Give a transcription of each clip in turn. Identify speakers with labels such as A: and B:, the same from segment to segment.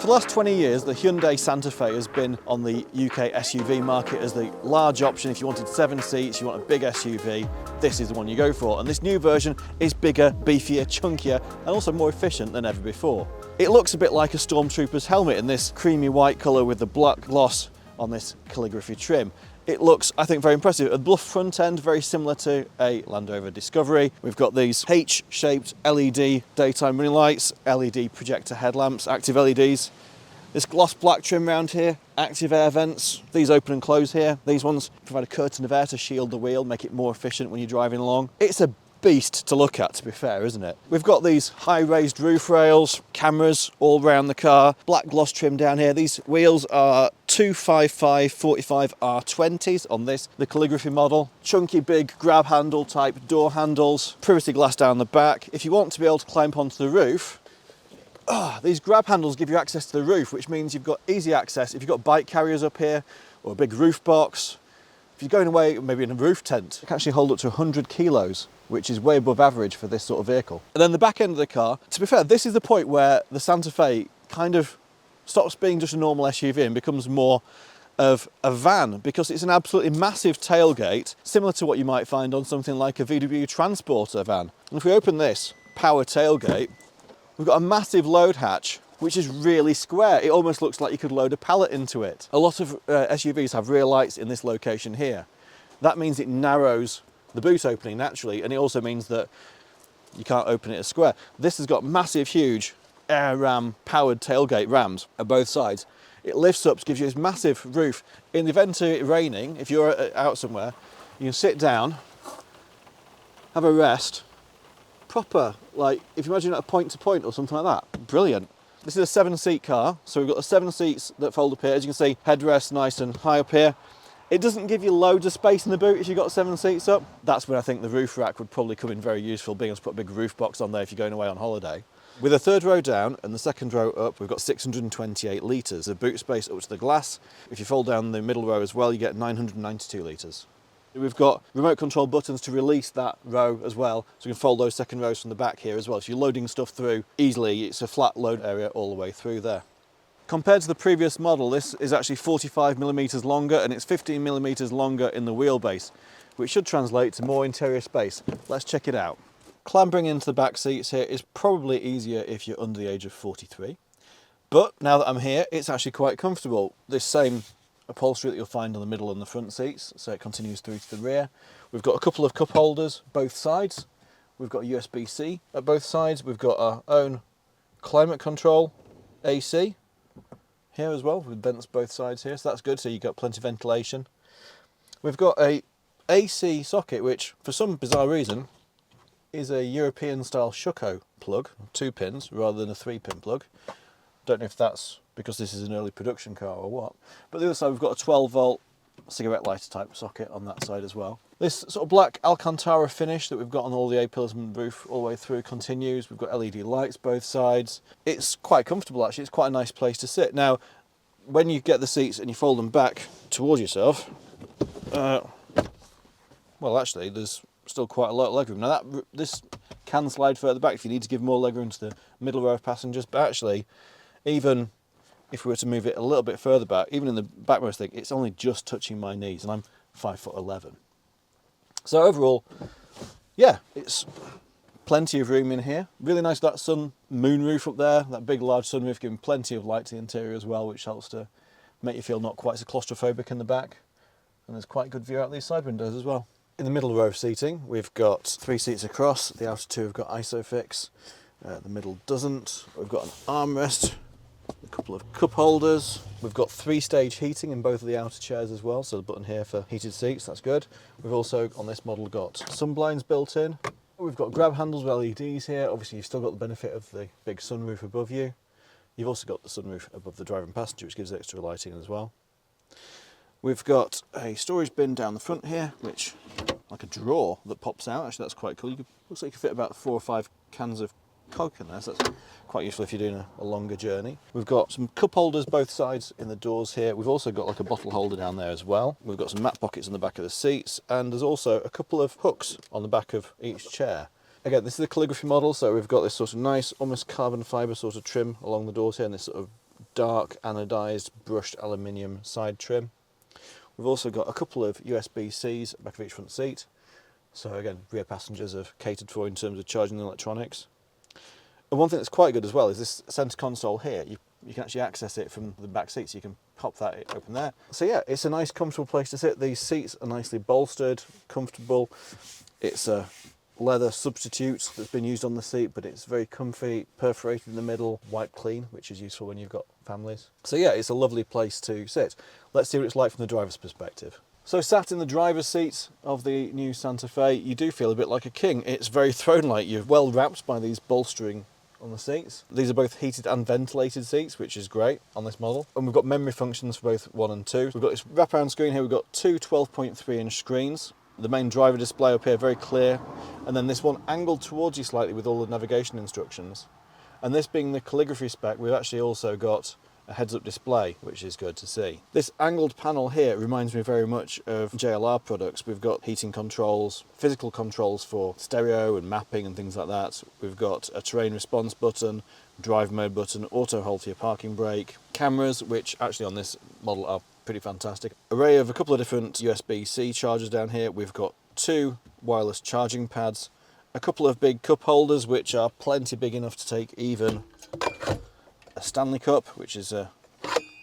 A: For the last 20 years, the Hyundai Santa Fe has been on the UK SUV market as the large option. If you wanted 7 seats, you want a big SUV, this is the one you go for. And this new version is bigger, beefier, chunkier, and also more efficient than ever before. It looks a bit like a Stormtrooper's helmet in this creamy white colour with the black gloss on this calligraphy trim. It looks, I think, very impressive. A bluff front end, very similar to a Land Rover Discovery. We've got these H-shaped LED daytime running lights, LED projector headlamps, active LEDs. This gloss black trim around here, active air vents. These open and close here. These ones provide a curtain of air to shield the wheel, make it more efficient when you're driving along. It's a beast to look at, to be fair, isn't it? We've got these high raised roof rails, cameras all around the car, black gloss trim down here. These wheels are 255 45 R20s on this, the calligraphy model. Chunky big grab handle type door handles, privacy glass down the back. If you want to be able to climb onto the roof, these grab handles give you access to the roof, which means you've got easy access. If you've got bike carriers up here or a big roof box, if you're going away maybe in a roof tent, it can actually hold up to 100 kilos, which is way above average for this sort of vehicle. And then the back end of the car, to be fair, this is the point where the Santa Fe kind of stops being just a normal SUV and becomes more of a van, because it's an absolutely massive tailgate, similar to what you might find on something like a VW Transporter van. And if we open this power tailgate, we've got a massive load hatch, which is really square. It almost looks like you could load a pallet into it. A lot of SUVs have rear lights in this location here. That means it narrows the boot opening naturally, and it also means that you can't open it as square. This has got massive, huge air ram powered tailgate rams at both sides. It lifts up, gives you this massive roof. In the event of it raining, if you're out somewhere, you can sit down, have a rest, proper, like if you imagine at a point to point or something like that. Brilliant. This is a 7-seat car, so we've got the 7 seats that fold up here. As you can see, headrest nice and high up here. It doesn't give you loads of space in the boot if you've got 7 seats up. That's when I think the roof rack would probably come in very useful, being able to put a big roof box on there if you're going away on holiday. With a third row down and the second row up, we've got 628 litres of boot space up to the glass. If you fold down the middle row as well, you get 992 litres. We've got remote control buttons to release that row as well, so you can fold those second rows from the back here as well. So you're loading stuff through easily. It's a flat load area all the way through there. Compared to the previous model, this is actually 45mm longer, and it's 15mm longer in the wheelbase, which should translate to more interior space. Let's check it out. Clambering into the back seats here is probably easier if you're under the age of 43. But now that I'm here, it's actually quite comfortable. This same upholstery that you'll find on the middle and the front seats, so it continues through to the rear. We've got a couple of cup holders both sides. We've got USB-C at both sides. We've got our own climate control AC here as well, with vents both sides here, so that's good, so you've got plenty of ventilation. We've got a AC socket, which for some bizarre reason is a European style Shuko plug, 2 pins rather than a 3-pin plug. Don't know if that's because this is an early production car or what. But the other side, we've got a 12-volt cigarette lighter type socket on that side as well. This sort of black Alcantara finish that we've got on all the A-pillars and roof all the way through continues. We've got LED lights both sides. It's quite comfortable actually, it's quite a nice place to sit. Now, when you get the seats and you fold them back towards yourself, well actually there's still quite a lot of legroom. Now this can slide further back if you need to give more legroom to the middle row of passengers, but actually even if we were to move it a little bit further back, even in the backmost thing, it's only just touching my knees, and I'm 5'11". So overall, yeah, it's plenty of room in here. Really nice that moon roof up there, that big large sunroof giving plenty of light to the interior as well, which helps to make you feel not quite so claustrophobic in the back. And there's quite good view out these side windows as well. In the middle row of seating, we've got 3 seats across. The outer 2 have got ISOFIX. The middle doesn't. We've got an armrest, a couple of cup holders. We've got 3-stage heating in both of the outer chairs as well, so the button here for heated seats, that's good. We've also, on this model, got sun blinds built in. We've got grab handles with LEDs here. Obviously, you've still got the benefit of the big sunroof above you. You've also got the sunroof above the driver and passenger, which gives extra lighting as well. We've got a storage bin down the front here, which, like a drawer that pops out. Actually, that's quite cool. Looks like you can fit about 4 or 5 cans of Coke in there, so that's quite useful if you're doing a longer journey. We've got some cup holders both sides in the doors here. We've also got like a bottle holder down there as well. We've got some mat pockets on the back of the seats, and there's also a couple of hooks on the back of each chair. Again, this is the calligraphy model, so we've got this sort of nice, almost carbon fibre sort of trim along the doors here, and this sort of dark anodised brushed aluminium side trim. We've also got a couple of USB-Cs at the back of each front seat. So again, rear passengers are catered for in terms of charging the electronics. And one thing that's quite good as well is this centre console here. You can actually access it from the back seat, so you can pop that open there. So yeah, it's a nice comfortable place to sit. These seats are nicely bolstered, comfortable. It's a leather substitute that's been used on the seat, but it's very comfy, perforated in the middle, wiped clean, which is useful when you've got families. So yeah, it's a lovely place to sit. Let's see what it's like from the driver's perspective. So sat in the driver's seat of the new Santa Fe, you do feel a bit like a king. It's very throne-like. You're well wrapped by these bolstering on the seats. These are both heated and ventilated seats, which is great on this model. And we've got memory functions for both 1 and 2. We've got this wraparound screen here. We've got two 12.3 inch screens. The main driver display up here, very clear. And then this one angled towards you slightly with all the navigation instructions. And this being the calligraphy spec, we've actually also got a heads-up display, which is good to see. This angled panel here reminds me very much of JLR products. We've got heating controls, physical controls for stereo and mapping and things like that. We've got a terrain response button, drive mode button, auto hold for your parking brake, cameras, which actually on this model are pretty fantastic. Array of a couple of different USB-C chargers down here. We've got 2 wireless charging pads, a couple of big cup holders, which are plenty big enough to take even a Stanley Cup, which is a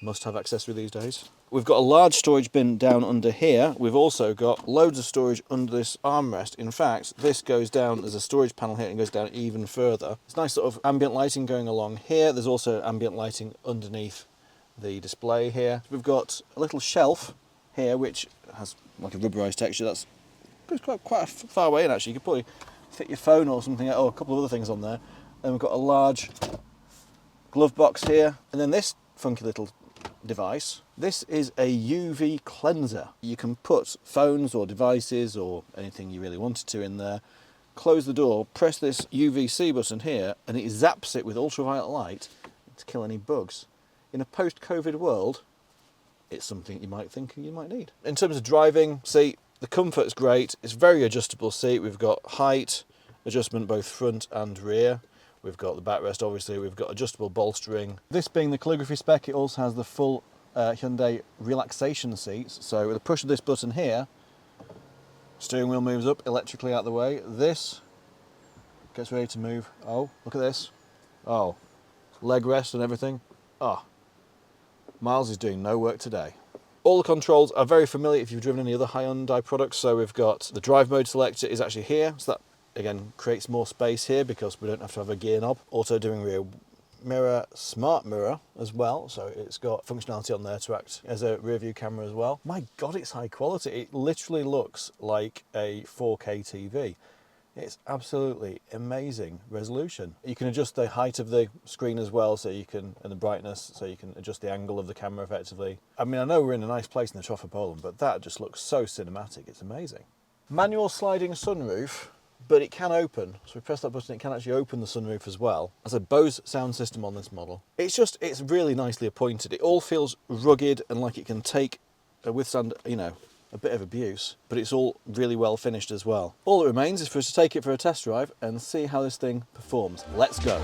A: must-have accessory these days. We've got a large storage bin down under here. We've also got loads of storage under this armrest. In fact, this goes down, there's a storage panel here and goes down even further. It's nice sort of ambient lighting going along here. There's also ambient lighting underneath the display here. We've got a little shelf here, which has like a rubberized texture. That's quite far away in actually. You could probably fit your phone or something, or a couple of other things on there. Then we've got a large glove box here, and then this funky little device. This is a UV cleanser. You can put phones or devices or anything you really wanted to in there, close the door, press this UVC button here, and it zaps it with ultraviolet light to kill any bugs. In a post-COVID world, it's something you might think you might need. In terms of driving seat, the comfort is great. It's a very adjustable seat. We've got height adjustment both front and rear. We've got the backrest, obviously. We've got adjustable bolstering. This being the calligraphy spec, it also has the full Hyundai relaxation seats. So with the push of this button here, steering wheel moves up electrically out the way. This gets ready to move. Oh, look at this. Oh, leg rest and everything. Oh, Miles is doing no work today. All the controls are very familiar if you've driven any other Hyundai products. So we've got the drive mode selector is actually here. So that again creates more space here because we don't have to have a gear knob. Auto dimming rear mirror, smart mirror as well, so it's got functionality on there to act as a rear view camera as well. My god, it's high quality. It literally looks like a 4K TV. It's absolutely amazing resolution. You can adjust the height of the screen as well, so you can, and the brightness, so you can adjust the angle of the camera effectively. I mean, I know we're in a nice place in the Trough of Poland, but that just looks so cinematic. It's amazing. Manual sliding sunroof, but it can open. So we press that button, it can actually open the sunroof as well. There's a Bose sound system on this model. It's really nicely appointed. It all feels rugged and like it can withstand, you know, a bit of abuse, but it's all really well finished as well. All that remains is for us to take it for a test drive and see how this thing performs. Let's go.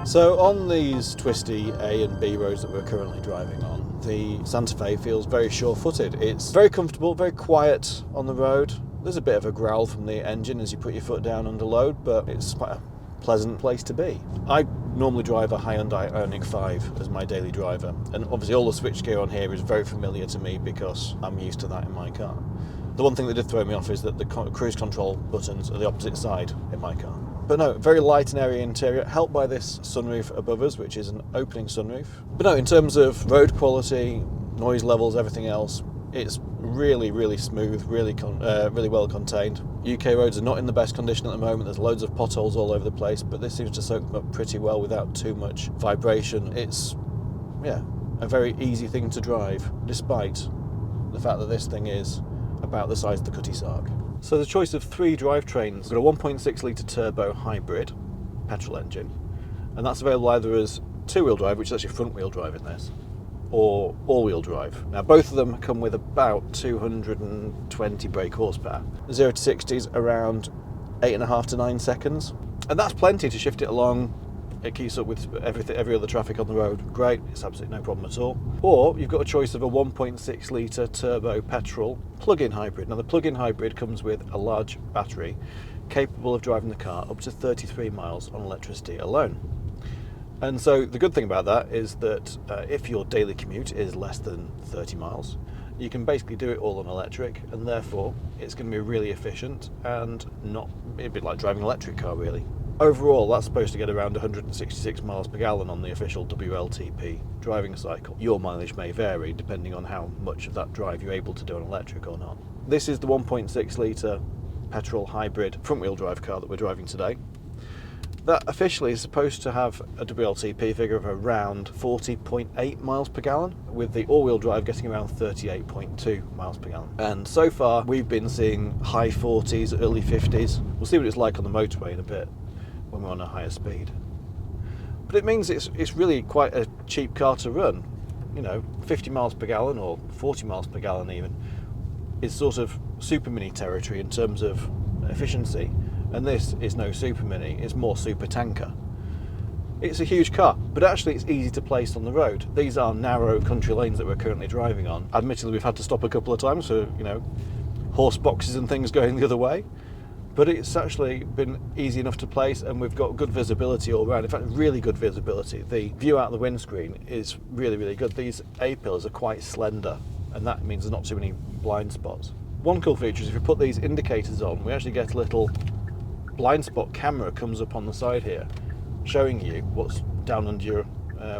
A: So on these twisty A and B roads that we're currently driving on, the Santa Fe feels very sure-footed. It's very comfortable, very quiet on the road. There's a bit of a growl from the engine as you put your foot down under load, but it's quite a pleasant place to be. I normally drive a Hyundai Ioniq 5 as my daily driver, and obviously all the switchgear on here is very familiar to me because I'm used to that in my car. The one thing that did throw me off is that the cruise control buttons are the opposite side in my car. But no, very light and airy interior, helped by this sunroof above us, which is an opening sunroof. But no, in terms of road quality, noise levels, everything else, it's really, really smooth, really well contained. UK roads are not in the best condition at the moment. There's loads of potholes all over the place, but this seems to soak them up pretty well without too much vibration. It's, yeah, a very easy thing to drive, despite the fact that this thing is about the size of the Cutty Sark. So the choice of 3 drivetrains. We've got a 1.6 litre turbo hybrid petrol engine, and that's available either as 2-wheel drive, which is actually front-wheel drive in this, or all-wheel drive. Now both of them come with about 220 brake horsepower. 0 to 60s around 8.5 to 9 seconds. And that's plenty to shift it along. It keeps up with every other traffic on the road. Great, it's absolutely no problem at all. Or you've got a choice of a 1.6 litre turbo petrol plug-in hybrid. Now the plug-in hybrid comes with a large battery capable of driving the car up to 33 miles on electricity alone. And so the good thing about that is that if your daily commute is less than 30 miles, you can basically do it all on electric, and therefore it's going to be really efficient and not a bit like driving an electric car really. Overall, that's supposed to get around 166 miles per gallon on the official WLTP driving cycle. Your mileage may vary depending on how much of that drive you're able to do on electric or not. This is the 1.6 litre petrol hybrid front-wheel drive car that we're driving today. That officially is supposed to have a WLTP figure of around 40.8 miles per gallon, with the all-wheel drive getting around 38.2 miles per gallon. And so far, we've been seeing high 40s, early 50s. We'll see what it's like on the motorway in a bit when we're on a higher speed. But it means it's really quite a cheap car to run. You know, 50 miles per gallon or 40 miles per gallon even is sort of super mini territory in terms of efficiency. And this is no super mini, it's more super tanker. It's a huge car, but actually it's easy to place on the road. These are narrow country lanes that we're currently driving on. Admittedly, we've had to stop a couple of times for, you know, horse boxes and things going the other way, but it's actually been easy enough to place, and we've got good visibility all around. In fact, really good visibility. The view out the windscreen is really, really good. These A-pillars are quite slender, and that means there's not too many blind spots. One cool feature is if you put these indicators on, we actually get a little blind spot camera comes up on the side here, showing you what's down under your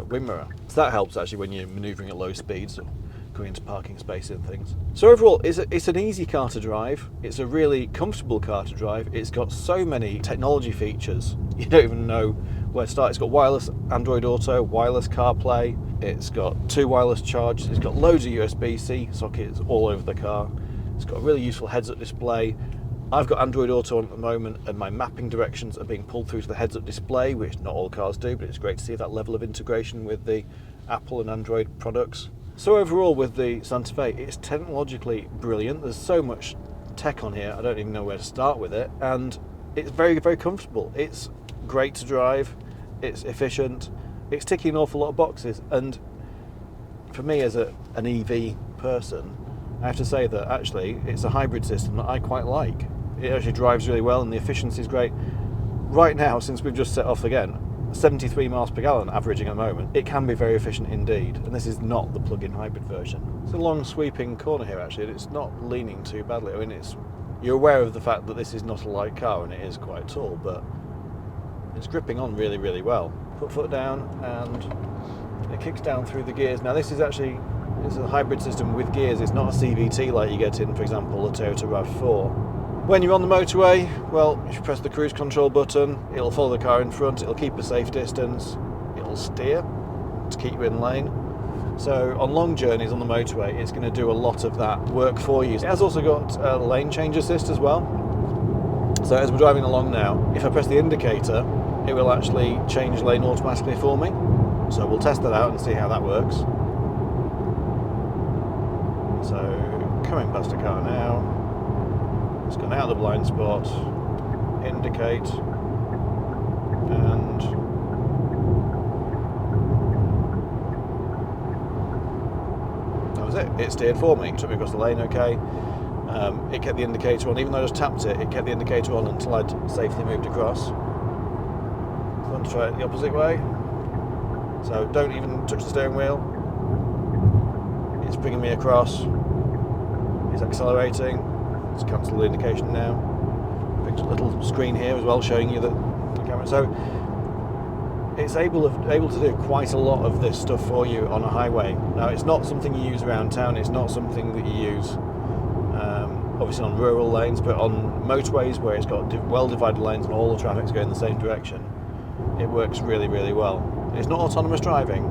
A: wing mirror. So that helps actually when you're manoeuvring at low speeds or going into parking spaces and things. So overall, it's an easy car to drive. It's a really comfortable car to drive. It's got so many technology features, you don't even know where to start. It's got wireless Android Auto, wireless CarPlay. It's got 2 wireless chargers. It's got loads of USB-C sockets all over the car. It's got a really useful heads-up display. I've got Android Auto on at the moment, and my mapping directions are being pulled through to the heads-up display, which not all cars do, but it's great to see that level of integration with the Apple and Android products. So overall with the Santa Fe, it's technologically brilliant. There's so much tech on here, I don't even know where to start with it, and it's very, very comfortable. It's great to drive, it's efficient, it's ticking an awful lot of boxes, and for me as an EV person, I have to say that actually it's a hybrid system that I quite like. It actually drives really well and the efficiency is great. Right now, since we've just set off again, 73 miles per gallon averaging at the moment, it can be very efficient indeed, and this is not the plug-in hybrid version. It's a long sweeping corner here actually, and it's not leaning too badly. I mean, you're aware of the fact that this is not a light car and it is quite tall, but it's gripping on really, really well. Put foot down and it kicks down through the gears. Now this is actually, it's a hybrid system with gears. It's not a CVT like you get in, for example, the Toyota RAV4. When you're on the motorway, well, if you press the cruise control button, it'll follow the car in front, it'll keep a safe distance, it'll steer to keep you in lane. So on long journeys on the motorway, it's going to do a lot of that work for you. It has also got lane change assist as well. So as we're driving along now, if I press the indicator, it will actually change lane automatically for me. So we'll test that out and see how that works. So coming past a car now, it's gone out of the blind spot, indicate, and that was it. It steered for me, took me across the lane okay. It kept the indicator on, even though I just tapped it, it kept the indicator on until I'd safely moved across. I want to try it the opposite way. So don't even touch the steering wheel. It's bringing me across. It's accelerating. Let's cancel the indication now. Big little screen here as well showing you the camera. So it's able to do quite a lot of this stuff for you on a highway. Now it's not something you use around town. It's not something that you use obviously on rural lanes, but on motorways where it's got well divided lanes and all the traffic's going the same direction, it works really, really well. It's not autonomous driving,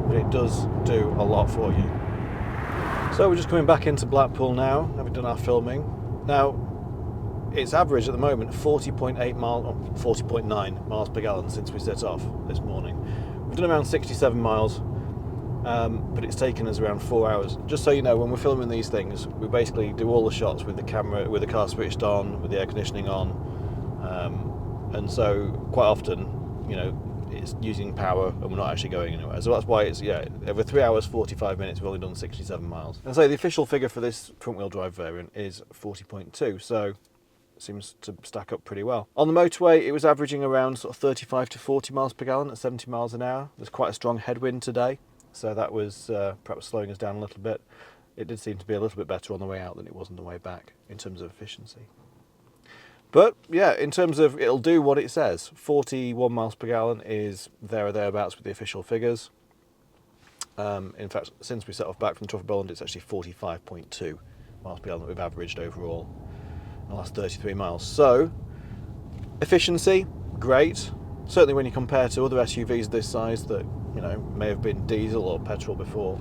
A: but it does do a lot for you. So we're just coming back into Blackpool now, having done our filming. Now, it's average at the moment 40.9 miles per gallon since we set off this morning. We've done around 67 miles. but it's taken us around 4 hours. Just so you know, when we're filming these things, we basically do all the shots with the camera, with the car switched on, with the air conditioning on, and so quite often, you know, it's using power and we're not actually going anywhere. So that's why it's, yeah, over 3 hours 45 minutes we've only done 67 miles. And so the official figure for this front wheel drive variant is 40.2, so seems to stack up pretty well. On the motorway, it was averaging around sort of 35 to 40 miles per gallon at 70 miles an hour. There's quite a strong headwind today, so that was perhaps slowing us down a little bit. It did seem to be a little bit better on the way out than it was on the way back in terms of efficiency. But yeah, in terms of, it'll do what it says. 41 miles per gallon is there or thereabouts with the official figures. In fact, since we set off back from Trafford Bolland, it's actually 45.2 miles per gallon that we've averaged overall in the last 33 miles. So, efficiency, great. Certainly when you compare to other SUVs this size that, you know, may have been diesel or petrol before,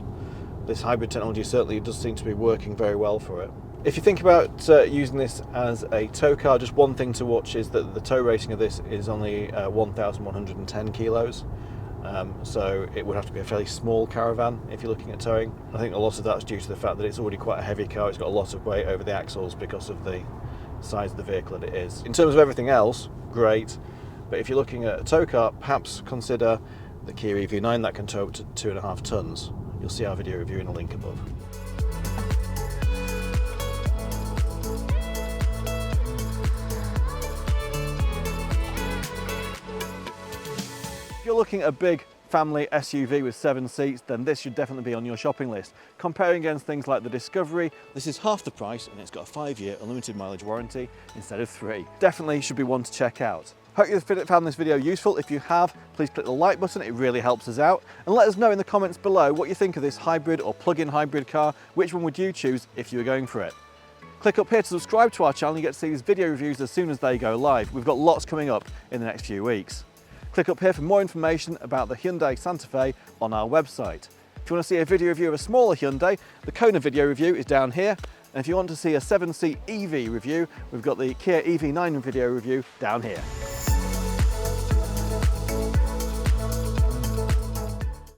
A: this hybrid technology certainly does seem to be working very well for it. If you think about using this as a tow car, just one thing to watch is that the tow rating of this is only 1,110 kilos. So it would have to be a fairly small caravan if you're looking at towing. I think a lot of that's due to the fact that it's already quite a heavy car. It's got a lot of weight over the axles because of the size of the vehicle that it is. In terms of everything else, great. But if you're looking at a tow car, perhaps consider the Kia EV9 that can tow up to 2.5 tons. You'll see our video review in a link above. If you're looking at a big family SUV with 7 seats, then this should definitely be on your shopping list. Comparing against things like the Discovery, this is half the price and it's got a 5-year unlimited mileage warranty instead of 3. Definitely should be one to check out. Hope you've found this video useful. If you have, please click the like button, it really helps us out. And let us know in the comments below what you think of this hybrid or plug-in hybrid car. Which one would you choose if you were going for it? Click up here to subscribe to our channel. You get to see these video reviews as soon as they go live. We've got lots coming up in the next few weeks. Click up here for more information about the Hyundai Santa Fe on our website. If you want to see a video review of a smaller Hyundai, the Kona video review is down here. And if you want to see a 7-seat EV review, we've got the Kia EV9 video review down here.